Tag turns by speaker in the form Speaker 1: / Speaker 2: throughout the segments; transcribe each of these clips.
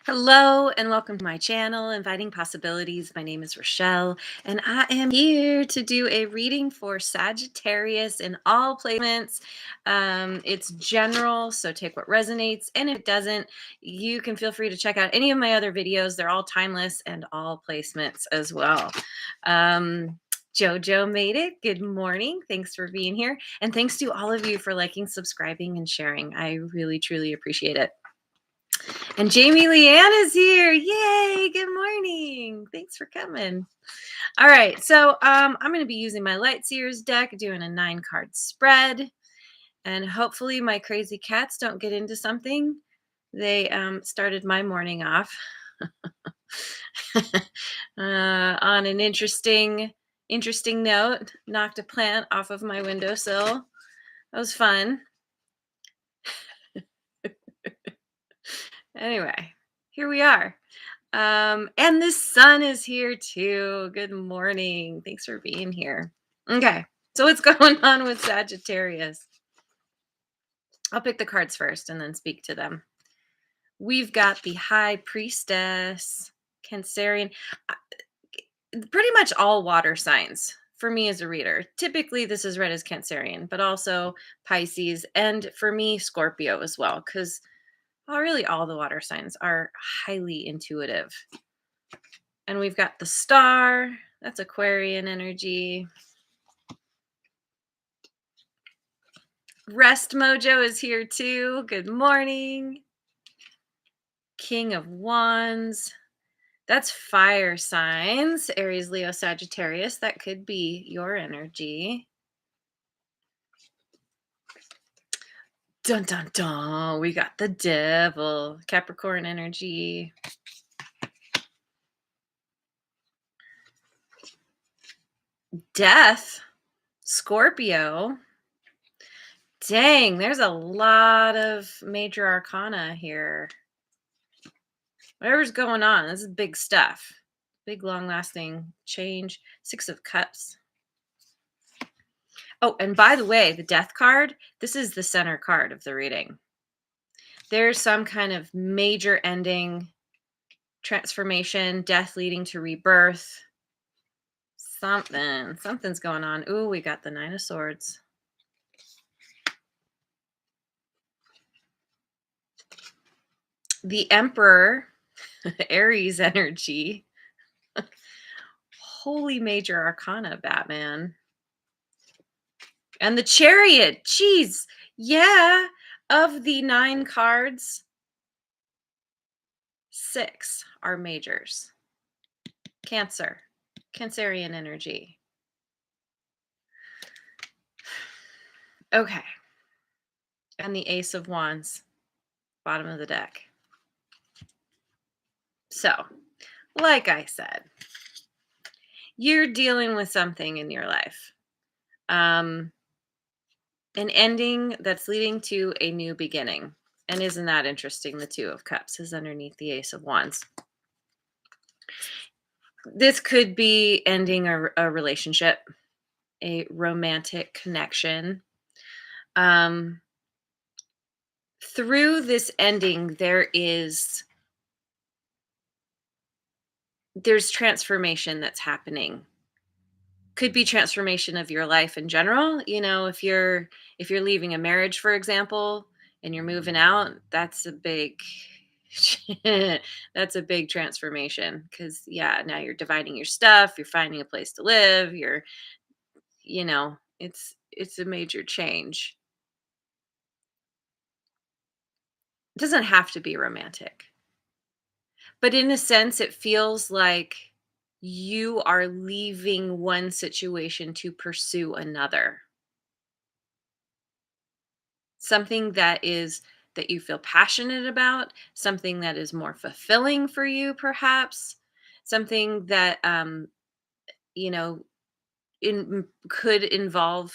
Speaker 1: Hello and welcome to my channel, Inviting Possibilities. My name is Rochelle, and I am here to do a reading for Sagittarius in all placements. It's general, so take what resonates, and if it doesn't, you can feel free to check out any of my other videos. They're all timeless and all placements as well. Jojo made it. Good morning. Thanks for being here. And thanks to all of you for liking, subscribing, and sharing. I really, truly appreciate it. And Jamie Leanne is here. Yay. Good morning. Thanks for coming. All right. So I'm going to be using my Light Seers deck, doing a 9-card spread. And hopefully my crazy cats don't get into something. They started my morning off on an interesting note. Knocked a plant off of my windowsill. That was fun. Anyway, here we are. And the sun is here too. Good morning. Thanks for being here. Okay, so what's going on with Sagittarius? I'll pick the cards first and then speak to them. We've got the High Priestess, Cancerian, pretty much all water signs for me as a reader. Typically, this is read as Cancerian, but also Pisces, and for me, Scorpio as well, because really all the water signs are highly intuitive. And we've got the Star. That's Aquarian energy. Rest Mojo is here too. Good morning. King of Wands. That's fire signs. Aries, Leo, Sagittarius. That could be your energy. Dun, dun, dun. We got the Devil. Capricorn energy. Death. Scorpio. Dang, there's a lot of major arcana here. Whatever's going on, this is big stuff. Big, long-lasting change. 6 of Cups. Oh, and by the way, the Death card, this is the center card of the reading. There's some kind of major ending, transformation, death leading to rebirth. Something's going on. Ooh, we got the 9 of Swords. The Emperor, Aries energy. Holy major arcana, Batman. And the Chariot. Jeez. Yeah. Of the 9 cards, 6 are majors. Cancer. Cancerian energy. Okay. And the Ace of Wands. Bottom of the deck. So, like I said, you're dealing with something in your life. An ending that's leading to a new beginning. And isn't that interesting? The 2 of Cups is underneath the Ace of Wands. This could be ending a relationship, a romantic connection. Through this ending, there's transformation that's happening. Could be transformation of your life in general. You know, if you're leaving a marriage, for example, and you're moving out, that's a big that's a big transformation, because now you're dividing your stuff, you're finding a place to live, it's a major change. It doesn't have to be romantic, but in a sense it feels like you are leaving one situation to pursue another. Something that you feel passionate about, something that is more fulfilling for you, perhaps, something that you know could involve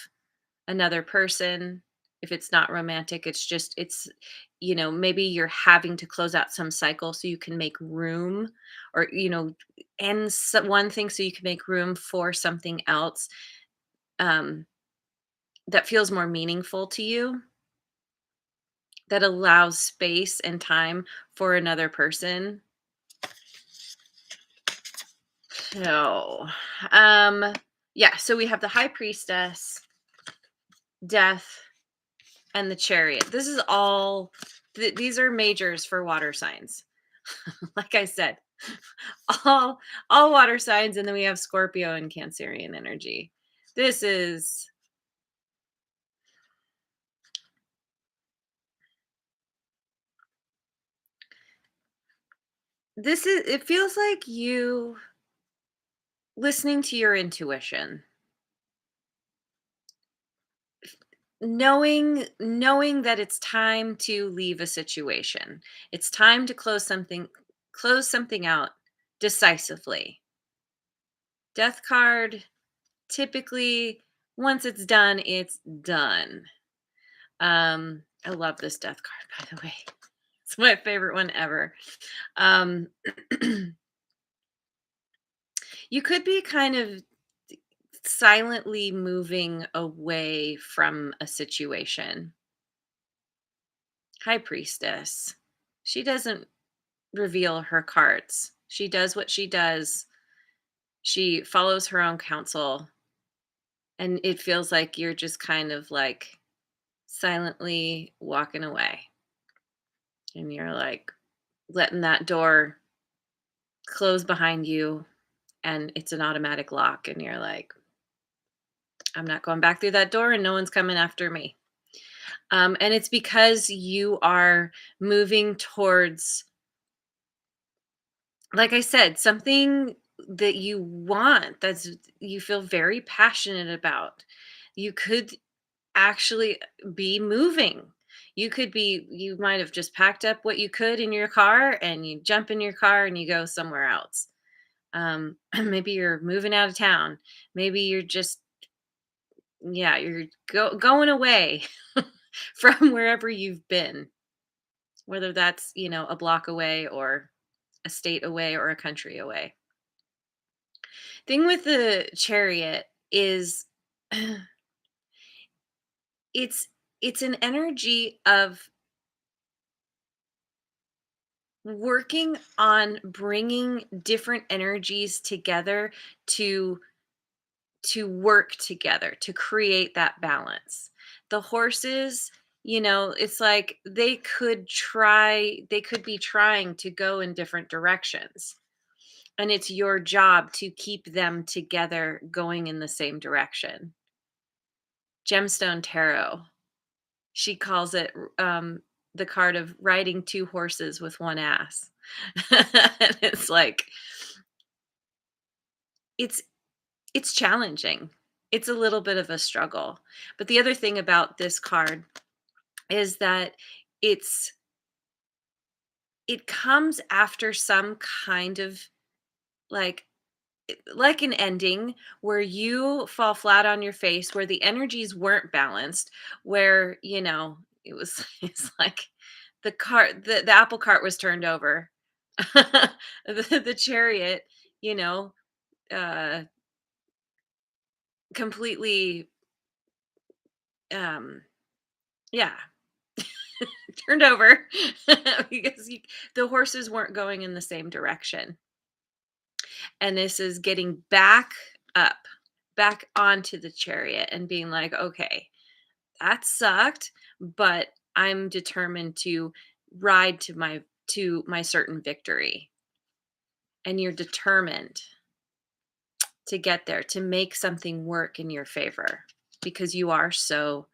Speaker 1: another person. If it's not romantic, maybe you're having to close out some cycle so you can make room, or end one thing so you can make room for something else that feels more meaningful to you. that allows space and time for another person. So, um, yeah, so we have the high priestess, death, and the chariot. This is all, these are majors for water signs. Like I said, all all water signs, and then we have Scorpio and Cancerian energy. This is it feels like you listening to your intuition, knowing that it's time to leave a situation. It's time to close something out decisively. Death card, typically once it's done, it's done. I love this death card, by the way. It's my favorite one ever. Um you could be kind of silently moving away from a situation. High priestess. She doesn't reveal her cards. She does what she does. She follows her own counsel. And it feels like you're just kind of like silently walking away. And you're like letting that door close behind you. And it's an automatic lock. And you're like, I'm not going back through that door, and no one's coming after me. And it's because you are moving towards, like I said, something that you want, that's you feel very passionate about. You could actually be moving. You might have just packed up what you could in your car and you jump in your car and you go somewhere else. Maybe you're moving out of town. Maybe you're just, yeah, you're going away from wherever you've been, whether that's, a block away or a state away or a country away. Thing with the chariot is it's it's an energy of working on bringing different energies together to work together to create that balance. The horses, it's like they could be trying to go in different directions. And it's your job to keep them together going in the same direction. Gemstone Tarot, she calls it the card of riding two horses with one ass. And it's like it's it's challenging. It's a little bit of a struggle. But the other thing about this card is that it's it comes after some kind of like like an ending where you fall flat on your face, where the energies weren't balanced, where, it was it's like the apple cart was turned over. The chariot, you know, uh completely um yeah, turned over because the horses weren't going in the same direction. And this is getting up, back onto the chariot and being like, okay, that sucked, but I'm determined to ride to my certain victory. And you're determined to get there, to make something work in your favor because you are so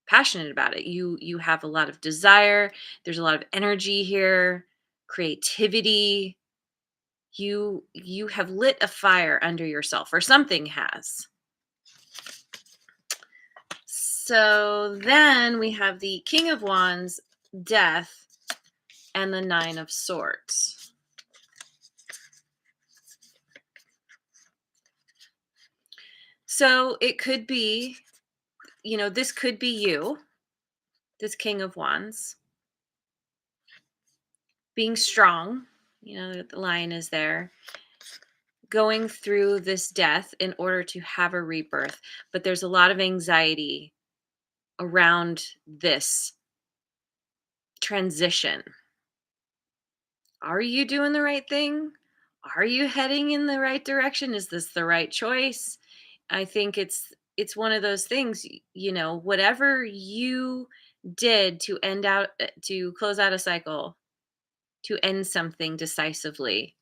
Speaker 1: passionate about it. You have a lot of desire, there's a lot of energy here, creativity. You have lit a fire under yourself, or something has. So then we have the King of Wands, Death, and the Nine of Swords. So it could be, this could be you, this King of Wands, being strong, the lion is there, going through this death in order to have a rebirth. But there's a lot of anxiety around this transition. Are you doing the right thing? Are you heading in the right direction? Is this the right choice? I think it's one of those things, whatever you did to to close out a cycle, to end something decisively,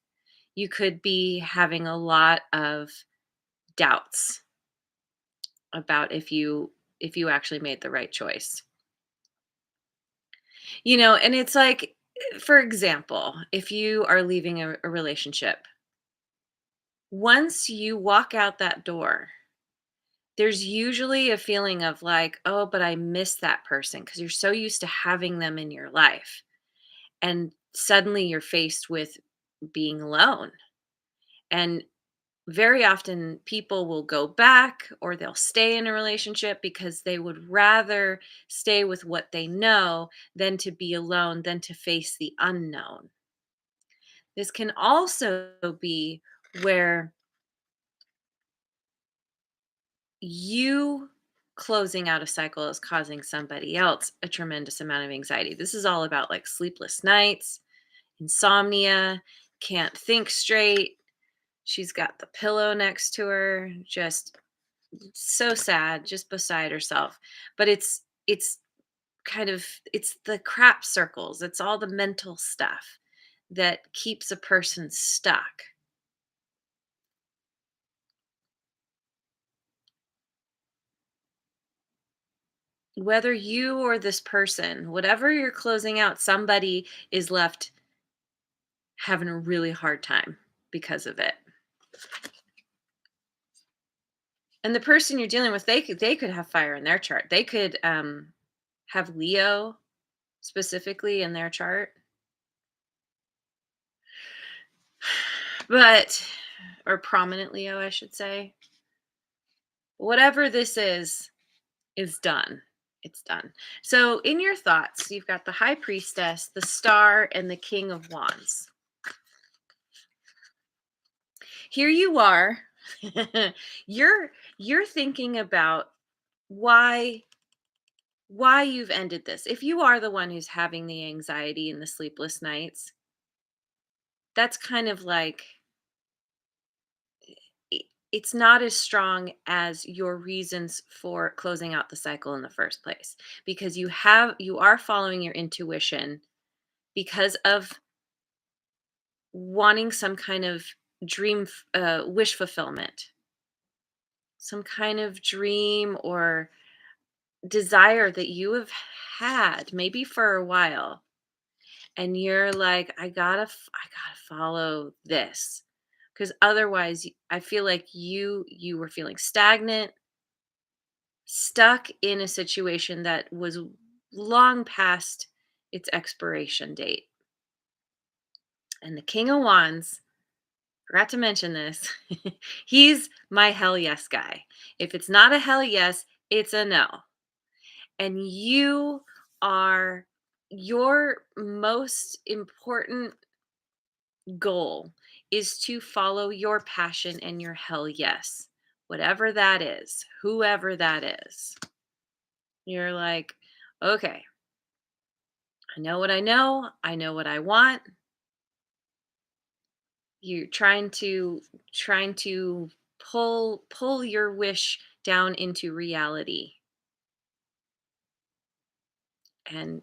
Speaker 1: you could be having a lot of doubts about if you actually made the right choice. And it's like, for example, if you are leaving a relationship, once you walk out that door, there's usually a feeling of like, oh, but I miss that person because you're so used to having them in your life. And suddenly you're faced with being alone. And very often people will go back or they'll stay in a relationship because they would rather stay with what they know than to be alone, than to face the unknown. This can also be where you closing out a cycle is causing somebody else a tremendous amount of anxiety. This is all about like sleepless nights, insomnia, can't think straight. She's got the pillow next to her, just so sad, just beside herself. But it's kind of it's the crap circles. It's all the mental stuff that keeps a person stuck. Whether you or this person, whatever you're closing out, somebody is left having a really hard time because of it. And the person you're dealing with, they could have fire in their chart. They could have Leo specifically in their chart. But or prominent Leo, I should say. Whatever this is done. It's done. So in your thoughts, you've got the High Priestess, the Star, and the King of Wands. Here you are. you're thinking about why you've ended this. If you are the one who's having the anxiety and the sleepless nights, that's kind of like it's not as strong as your reasons for closing out the cycle in the first place, because you are following your intuition because of wanting some kind of wish fulfillment, some kind of dream or desire that you have had maybe for a while, and you're like, I gotta follow this, because otherwise I feel like you were feeling stagnant, stuck in a situation that was long past its expiration date. And the King of Wands, forgot to mention this, he's my hell yes guy. If it's not a hell yes, it's a no. And your most important goal is to follow your passion and your hell yes, whatever that is, whoever that is. You're like, okay, I know what I know. I know what I want. You're trying to pull your wish down into reality, and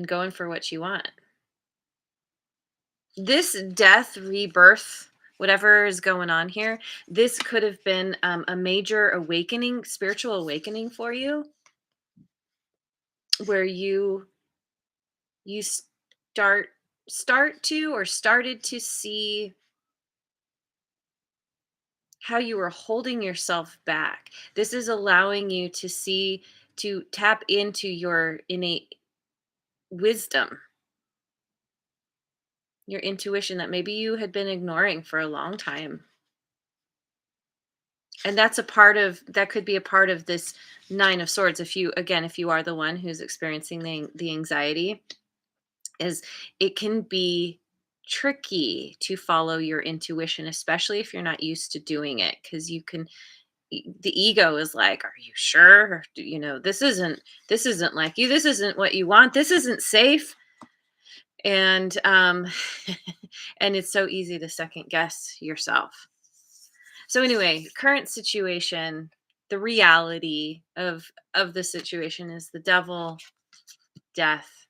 Speaker 1: going for what you want. This death, rebirth, whatever is going on here, this could have been a major awakening, spiritual awakening for you, where you start to or started to see how you were holding yourself back. This is allowing you to tap into your innate wisdom, your intuition that maybe you had been ignoring for a long time. And that could be a part of this Nine of Swords. If you are the one who's experiencing the anxiety, is it can be tricky to follow your intuition, especially if you're not used to doing it, because you can the ego is like, are you sure? This isn't like you. This isn't what you want. This isn't safe. And and it's so easy to second guess yourself. So anyway, current situation, the reality of the situation is the devil, death,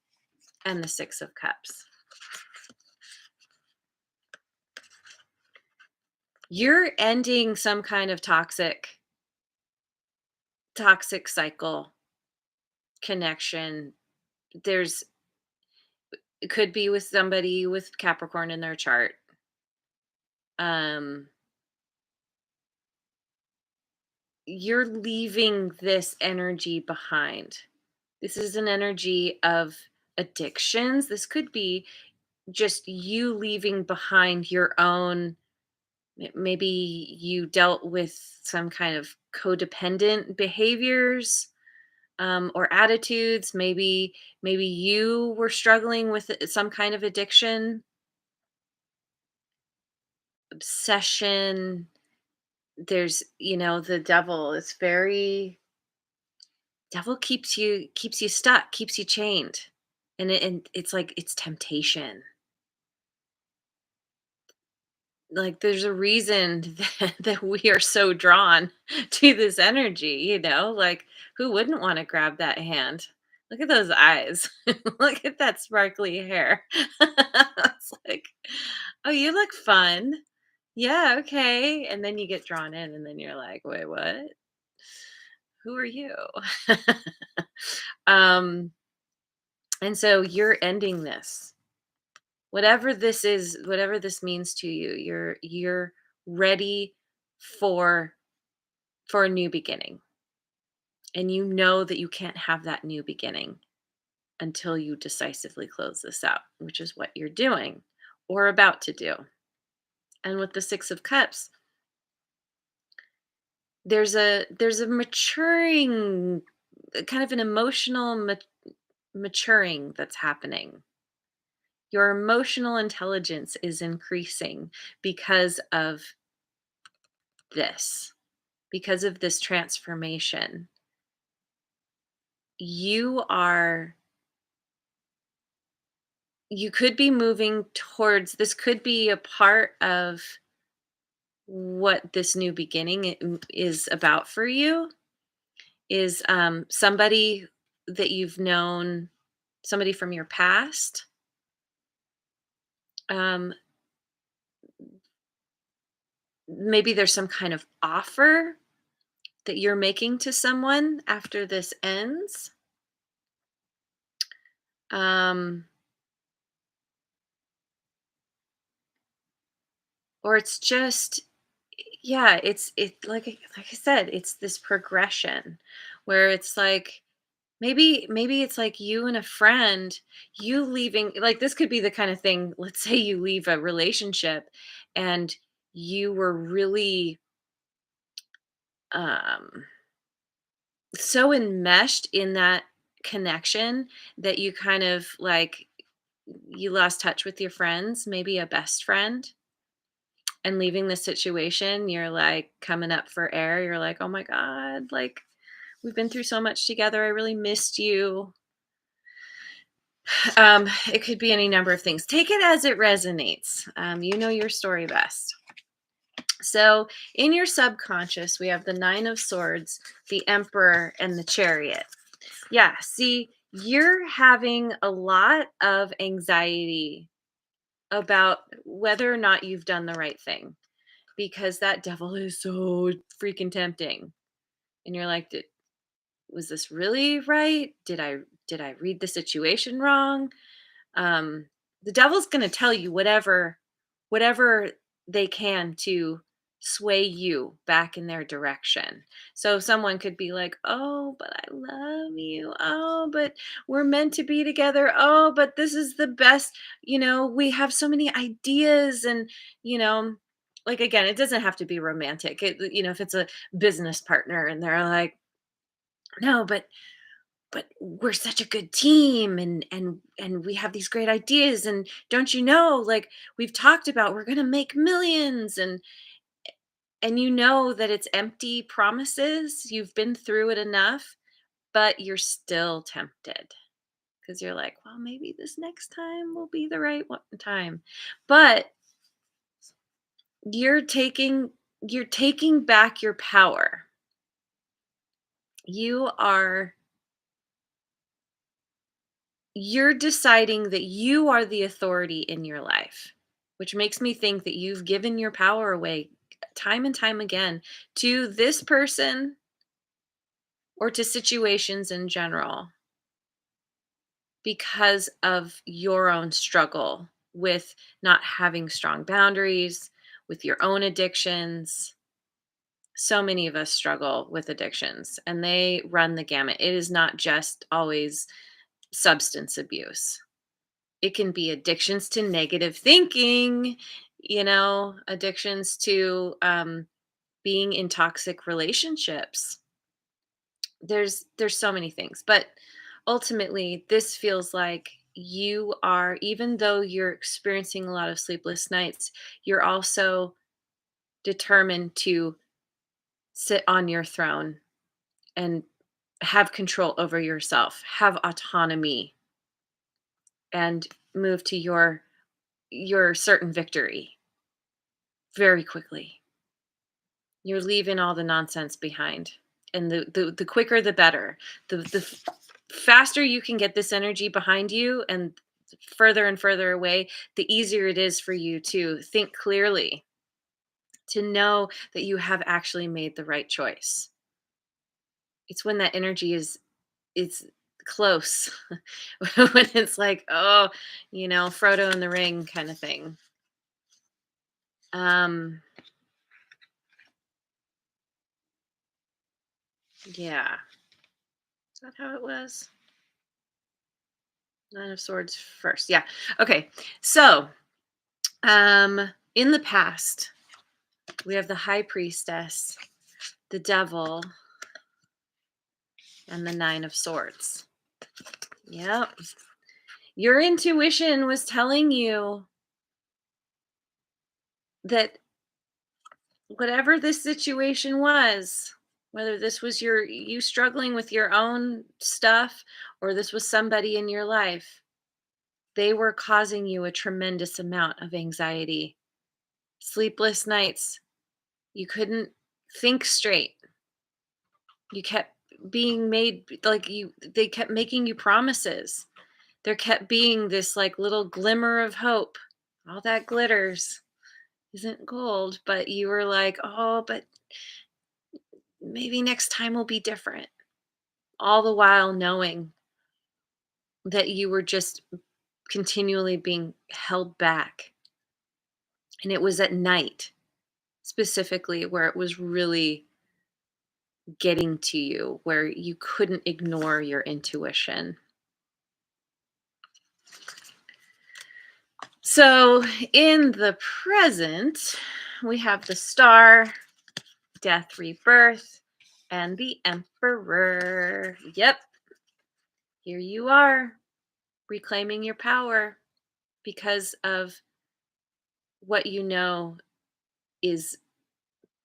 Speaker 1: and the 6 of cups. You're ending some kind of toxic cycle connection. There's It could be with somebody with Capricorn in their chart. Um you're leaving this energy behind. This is an energy of addictions. This could be just you leaving behind your own. Maybe you dealt with some kind of codependent behaviors, or attitudes. Maybe you were struggling with some kind of addiction, obsession. There's, the devil is very devil keeps you stuck, keeps you chained. And it's like it's temptation. Like there's a reason that we are so drawn to this energy, like who wouldn't want to grab that hand? Look at those eyes. Look at that sparkly hair. It's like, oh, you look fun. Yeah, okay. And then you get drawn in and then you're like, wait, what? Who are you? um, and so you're ending this. Whatever this is, whatever this means to you, you're ready for a new beginning. And you know that you can't have that new beginning until you decisively close this out, which is what you're doing or about to do. And with the 6 of cups, there's a maturing, kind of an emotional maturing that's happening. Your emotional intelligence is increasing because of this, because of this transformation. You are you could be moving towards this, could be a part of what this new beginning is about for you, is somebody that you've known, somebody from your past. um, Maybe there's some kind of offer that you're making to someone after this ends. um, or it's just, yeah, it like I said, it's this progression where it's like, maybe it's like you and a friend, you leaving, like this could be the kind of thing, let's say you leave a relationship and you were really um so enmeshed in that connection that you kind of like, you lost touch with your friends, maybe a best friend. And leaving the situation, you're like coming up for air, you're like, oh my god, like we've been through so much together, I really missed you. It could be any number of things. Take it as it resonates. You know your story best. So, in your subconscious, we have the 9 of Swords, the Emperor, and the Chariot. Yeah, see, you're having a lot of anxiety about whether or not you've done the right thing, because that devil is so freaking tempting. And you're like, was this really right? Did I read the situation wrong? um the devil's going to tell you whatever they can to sway you back in their direction. So someone could be like, oh, but I love you, oh, but we're meant to be together, oh, but this is the best, we have so many ideas. And you know like, again, it doesn't have to be romantic. If it's a business partner and they're like, no, but we're such a good team, and we have these great ideas, and don't you know, like, we've talked about, we're going to make millions. And And you know that it's empty promises. You've been through it enough, but you're still tempted because you're like, well, maybe this next time will be the right time. But you're taking you're taking back your power. You are you're deciding that you are the authority in your life, which makes me think that you've given your power away time and time again to this person or to situations in general because of your own struggle with not having strong boundaries, with your own addictions. So many of us struggle with addictions and they run the gamut. It is not just always substance abuse. It can be addictions to negative thinking, addictions to being in toxic relationships. There's so many things, but ultimately this feels like you are, even though you're experiencing a lot of sleepless nights, you're also determined to sit on your throne and have control over yourself, have autonomy, and move to your certain victory very quickly. You're leaving all the nonsense behind. And the quicker the better. The faster you can get this energy behind you and further and further away, the easier it is for you to think clearly, to know that you have actually made the right choice. It's when that energy is it's close. When it's like, oh, Frodo in the ring kind of thing. Um yeah. Is that how it was? Nine of Swords first. Yeah. Okay. So, in the past, we have the High Priestess, the Devil, and the Nine of Swords. Yep. Your intuition was telling you that whatever this situation was, whether this was you struggling with your own stuff or this was somebody in your life, they were causing you a tremendous amount of anxiety, sleepless nights. You couldn't think straight. You kept being made like they kept making you promises. There kept being this like little glimmer of hope. All that glitters isn't gold, but you were like, "Oh, but maybe next time will be different." All the while knowing that you were just continually being held back. And it was at night specifically where it was really getting to you, where you couldn't ignore your intuition. So in the present, we have the Star, Death, Rebirth, and the Emperor. Yep, here you are, reclaiming your power because of what you know is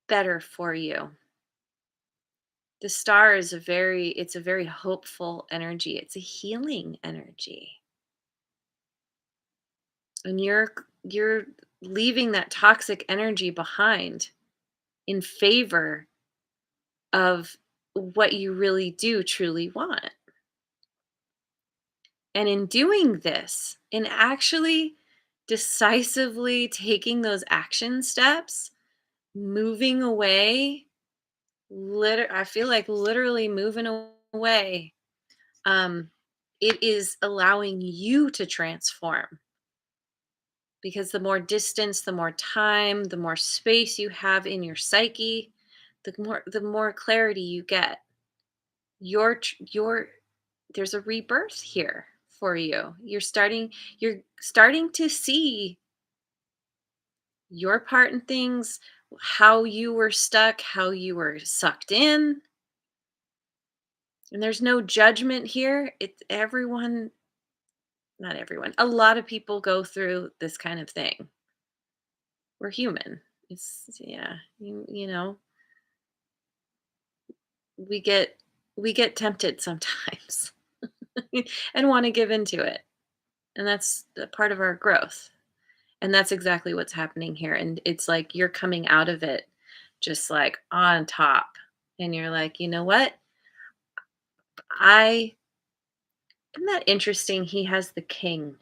Speaker 1: better for you. The Star is it's a very hopeful energy. It's a healing energy. And you're leaving that toxic energy behind in favor of what you really do truly want. And in doing this, in actually decisively taking those action steps, moving away, I feel like literally moving away, it is allowing you to transform because the more distance, the more time, the more space you have in your psyche, the more clarity you get. Your there's a rebirth here for you. You're starting to see your part in things, how you were stuck, how you were sucked in. And there's no judgment here. It's everyone, not everyone. A lot of people go through this kind of thing. We're human. Yeah, you know, we get we get tempted sometimes and want to give into it. And that's a part of our growth. And that's exactly what's happening here. And it's like you're coming out of it just like on top. And you're like, you know what? I Isn't that interesting? He has the king.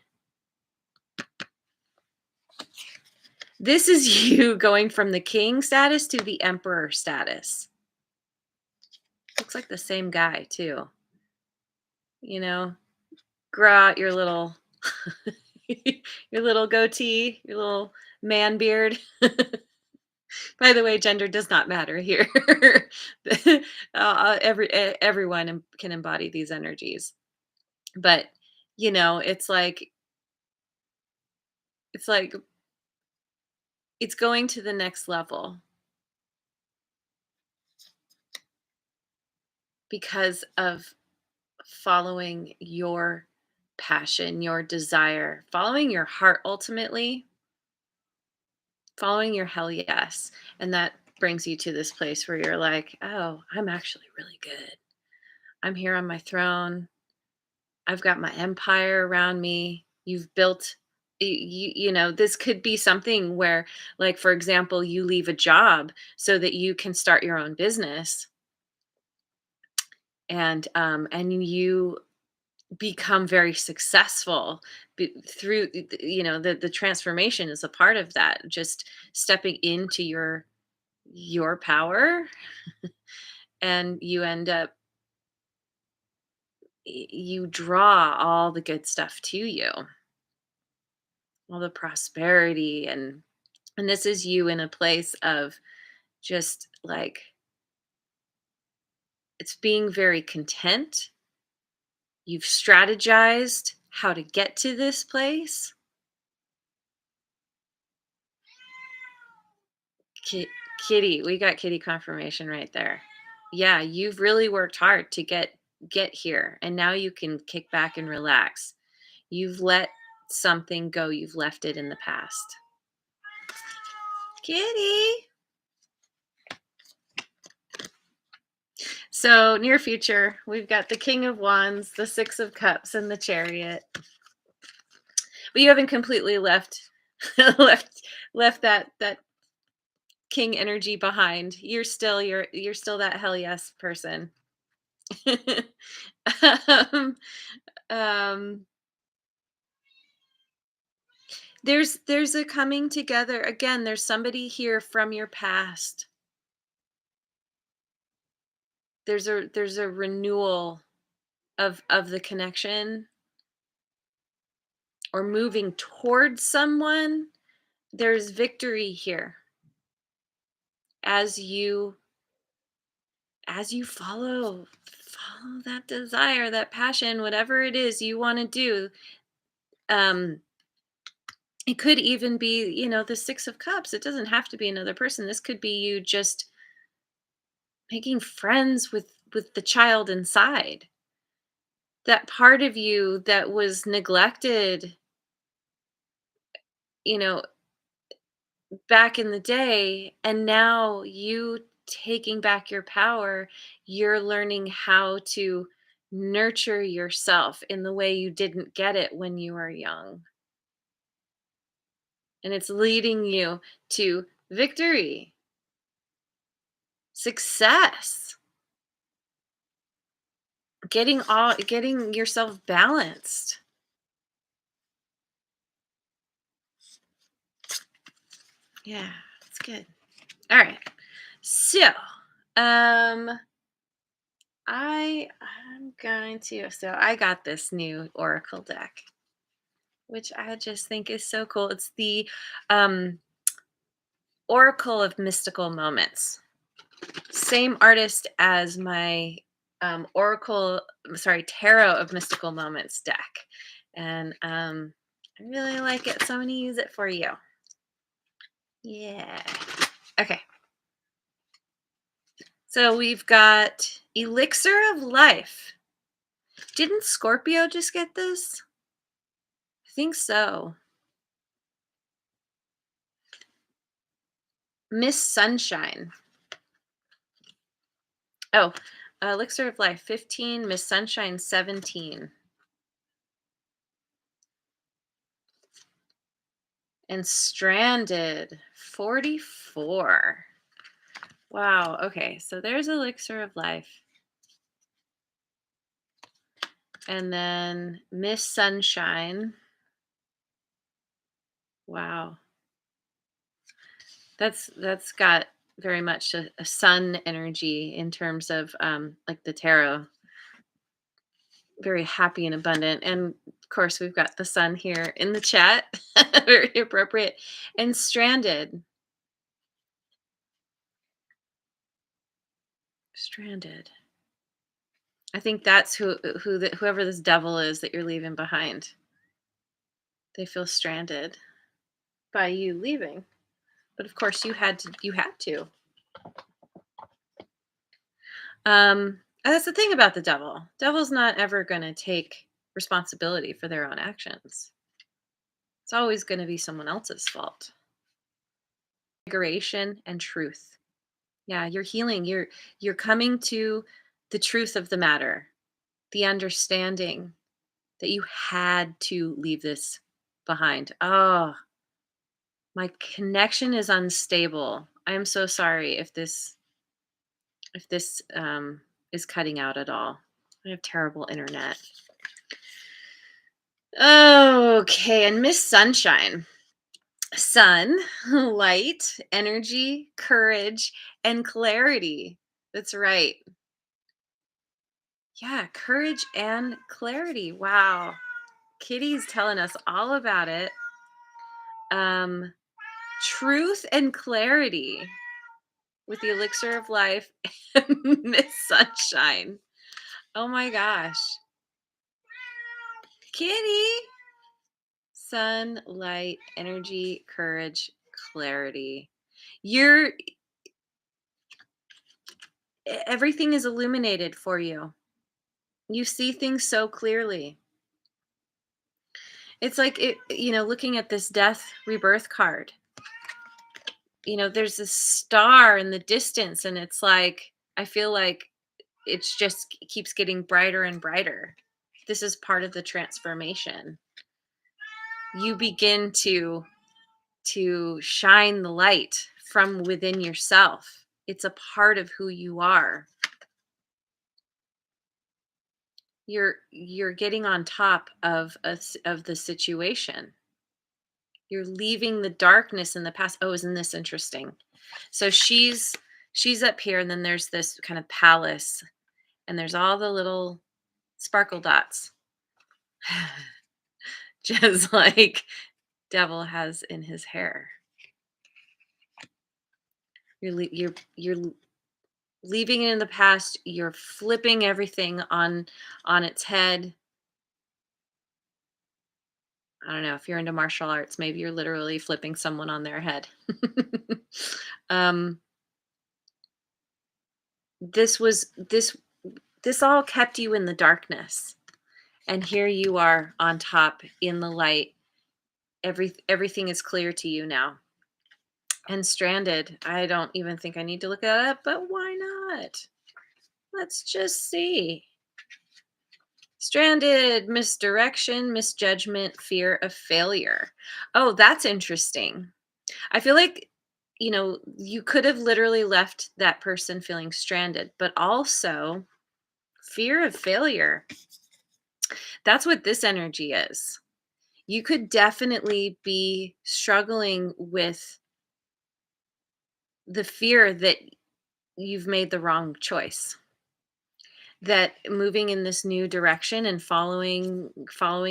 Speaker 1: This is you going from the king status to the emperor status. Looks like the same guy, too. You know, grow out your little your little goatee, your little man beard. By the way, gender does not matter here. Everyone can embody these energies, but it's like it's going to the next level because of following your passion, your desire, following your heart ultimately, following your hell yes. And that brings you to this place where you're like, oh, I'm actually really good. I'm here on my throne. I've got my empire around me. You've built this could be something where, like, for example, you leave a job so that you can start your own business, and you become very successful through the transformation is a part of that, just stepping into your power, and you end up you draw all the good stuff to you, all the prosperity, and this is you in a place of just like it's being very content. You've strategized how to get to this place. Ki- Kitty, we got kitty confirmation right there. Yeah, you've really worked hard to get here, and now you can kick back and relax. You've let something go. You've left it in the past. Kitty. So, near future, we've got the King of Wands, the Six of Cups, and the Chariot. But you haven't completely left left that king energy behind. You're still that hell yes person. um, um, there's a coming together again. There's somebody here from your past. There's a renewal of the connection, or moving towards someone. There's victory here as you follow that desire, that passion, whatever it is you want to do. um it could even be, the Six of Cups. It doesn't have to be another person. This could be you just making friends with the child inside, that part of you that was neglected, you know back in the day, and now you taking back your power. You're learning how to nurture yourself in the way you didn't get it when you were young, and it's leading you to victory, success, getting yourself balanced. Yeah, it's good. All right. So, um I got this new oracle deck, which I just think is so cool. It's the um Oracle of Mystical Moments. Same artist as my Tarot of Mystical Moments deck. And I really like it, so I'm going to use it for you. Yeah. Okay. So we've got Elixir of Life. Didn't Scorpio just get this? I think so. Miss Sunshine. Oh, Elixir of Life 15, Miss Sunshine 17. And Stranded 44. Wow. Okay. So there's Elixir of Life. And then Miss Sunshine. Wow. That's got very much a sun energy in terms of like the tarot. Very happy and abundant. And of course, we've got the sun here in the chat. Very appropriate. And Stranded. Stranded. I think that's whoever this devil is that you're leaving behind. They feel stranded by you leaving. But of course you had to. And that's the thing about the devil. Devil's not ever going to take responsibility for their own actions. It's always going to be someone else's fault. Integration and truth. Yeah, you're healing. You're coming to the truth of the matter. The understanding that you had to leave this behind. Oh, my connection is unstable. I am so sorry if this is cutting out at all. I have terrible internet. Okay, and Miss Sunshine. Sun, light, energy, courage, and clarity. That's right. Yeah, courage and clarity. Wow. Kitty's telling us all about it. Um, truth and clarity with the elixir of life and Miss Sunshine. Oh my gosh. Kitty. Sun, light, energy, courage, clarity. You're everything is illuminated for you. You see things so clearly. It's like looking at this death rebirth card. There's this star in the distance and it's like I feel like it's just keeps getting brighter and brighter. This is part of the transformation. You begin to shine the light from within yourself. It's a part of who you are. You're getting on top of the situation. You're leaving the darkness in the past. Oh, isn't this interesting? So she's up here and then there's this kind of palace and there's all the little sparkle dots. Just like devil has in his hair. You're leaving it in the past. You're flipping everything on its head. I don't know if you're into martial arts, maybe you're literally flipping someone on their head. um, this all kept you in the darkness, and here you are on top in the light. Everything is clear to you now. And stranded, I don't even think I need to look that up, but why not? Let's just see. Stranded, misdirection, misjudgment, fear of failure. Oh, that's interesting. I feel like, you could have literally left that person feeling stranded, but also fear of failure. That's what this energy is. You could definitely be struggling with the fear that you've made the wrong choice. That moving in this new direction and following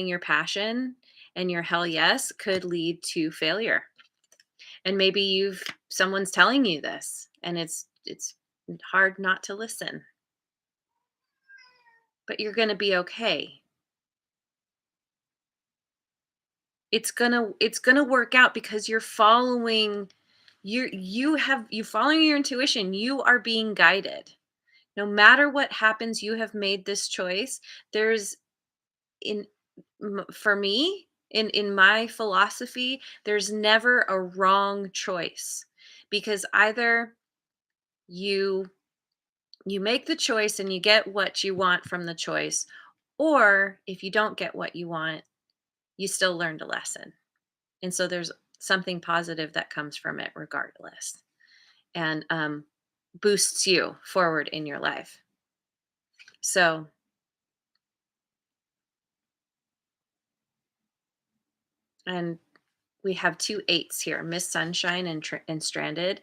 Speaker 1: your passion and your hell yes could lead to failure. And maybe someone's telling you this and it's hard not to listen. But you're going to be okay. It's going to work out because you're following you following your intuition. You are being guided. No matter what happens, you have made this choice. There's in for me in my philosophy, there's never a wrong choice because either you you make the choice and you get what you want from the choice, or if you don't get what you want, you still learned a lesson. And so there's something positive that comes from it regardless, and boosts you forward in your life. So, and we have two eights here, Miss Sunshine and Stranded.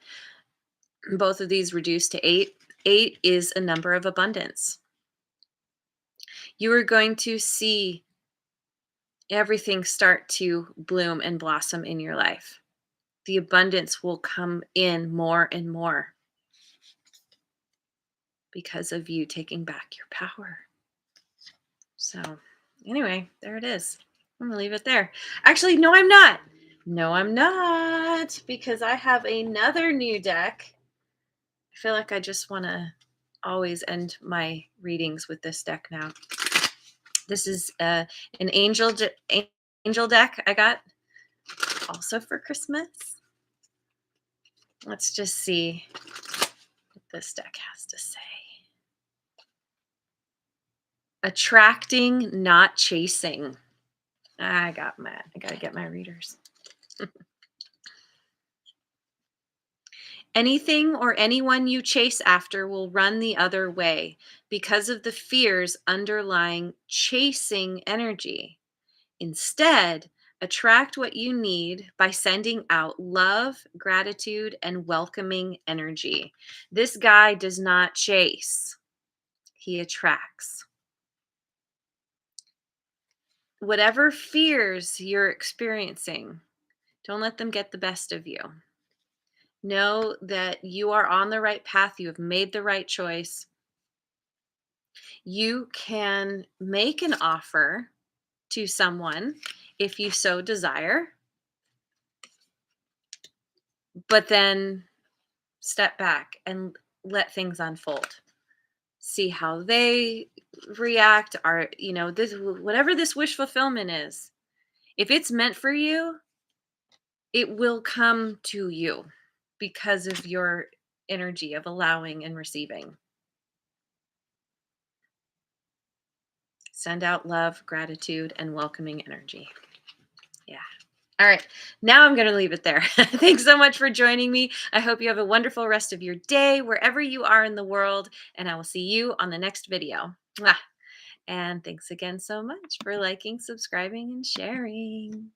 Speaker 1: Both of these reduced to eight. Eight is a number of abundance. You are going to see everything start to bloom and blossom in your life. The abundance will come in more and more because of you taking back your power. So, anyway, there it is. I'm going to leave it there. Actually, no, I'm not. No, I'm not, because I have another new deck. I feel like I just want to always end my readings with this deck now. This is an angel deck I got also for Christmas. Let's just see what this deck has to say. Attracting, not chasing. I got to get my readers. Anything or anyone you chase after will run the other way because of the fears underlying chasing energy. Instead, attract what you need by sending out love, gratitude, and welcoming energy. This guy does not chase, he attracts. Whatever fears you're experiencing, don't let them get the best of you. Know that you are on the right path. You have made the right choice. You can make an offer to someone if you so desire, but then step back and let things unfold. See how they react. Are, this, whatever this wish fulfillment is, if it's meant for you, it will come to you because of your energy of allowing and receiving. Send out love, gratitude, and welcoming energy. Yeah. All right. Now I'm going to leave it there. Thanks so much for joining me. I hope you have a wonderful rest of your day, wherever you are in the world, and I will see you on the next video. Mwah. And thanks again so much for liking, subscribing, and sharing.